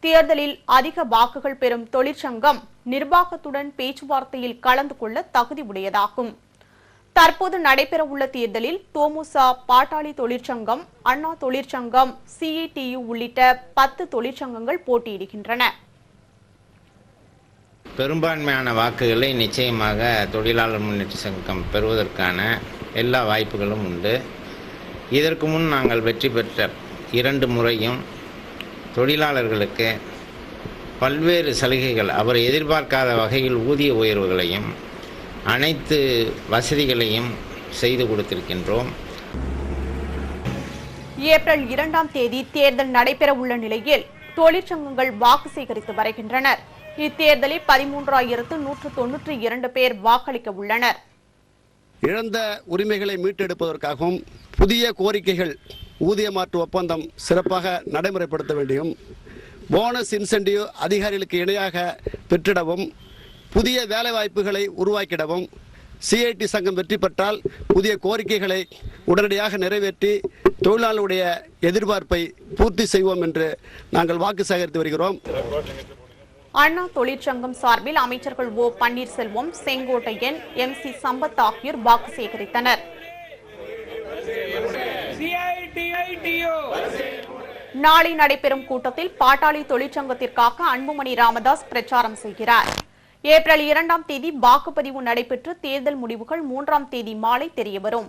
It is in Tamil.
தேர்தலில் அதிக வாக்குகள் பெறும் தொழிற்சங்கம் நிர்வாகத்துடன் பேச்சுவார்த்தையில் கலந்து கொள்ள தகுதி உடையதாகும். தற்போது நடைபெறவுள்ள தேர்தலில் தோமுச, பாட்டாளி தொழிற்சங்கம், அண்ணா தொழிற்சங்கம், சிஐடியு உள்ளிட்ட 10 தொழிற்சங்கங்கள் போட்டியிடுகின்றன. பெரும்பான்மையான வாக்குகளை நிச்சயமாக தொழிலாளர் முன்னேற்ற சங்கம் பெறுவதற்கான எல்லா வாய்ப்புகளும் உண்டு. இதற்கு முன் நாங்கள் வெற்றி பெற்ற 2 முறையும் தொழிலாளர்களுக்கு பல்வேறு சலுகைகள், அவர் எதிர்பார்க்காத வகையில் ஊதிய உயர்வுகளையும் அனைத்து வசதிகளையும் செய்து கொடுத்திருக்கின்றோம். ஏப்ரல் 2ஆம் தேதி தேர்தல் நடைபெறவுள்ள நிலையில் தொழிற்சங்கங்கள் வாக்கு சேகரித்து வருகின்றனர். இத்தேர்தலில் 13,192 பேர் வாக்களிக்க உள்ளனர். இழந்த உரிமைகளை மீட்டெடுப்பதற்காகவும் புதிய கோரிக்கைகள், ஊதிய மாற்று ஒப்பந்தம் சிறப்பாக நடைமுறைப்படுத்த வேண்டியும், போனஸ் இன்சென்டிவ் அதிகாரிகளுக்கு இணையாக பெற்றிடவும், புதிய வேலைவாய்ப்புகளை உருவாக்கிடவும், சிஐடி சங்கம் வெற்றி பெற்றால் புதிய கோரிக்கைகளை உடனடியாக நிறைவேற்றி தொழிலாளருடைய எதிர்பார்ப்பை பூர்த்தி செய்வோம் என்று நாங்கள் வாக்கு சேகரித்து வருகிறோம். அண்ணா தொழிற்சங்கம் சார்பில் அமைச்சர்கள் ஓ பன்னீர்செல்வம், செங்கோட்டையன், MC சம்பத் ஆகியோர் வாக்கு சேகரித்தனர். நாளை நடைபெறும் கூட்டத்தில் பாட்டாளி தொழிற்சங்கத்திற்காக அன்புமணி ராமதாஸ் பிரச்சாரம் செய்கிறார். ஏப்ரல் 2ஆம் தேதி வாக்குப்பதிவு நடைபெற்று தேர்தல் முடிவுகள் 3ஆம் தேதி மாலை தெரியவரும்.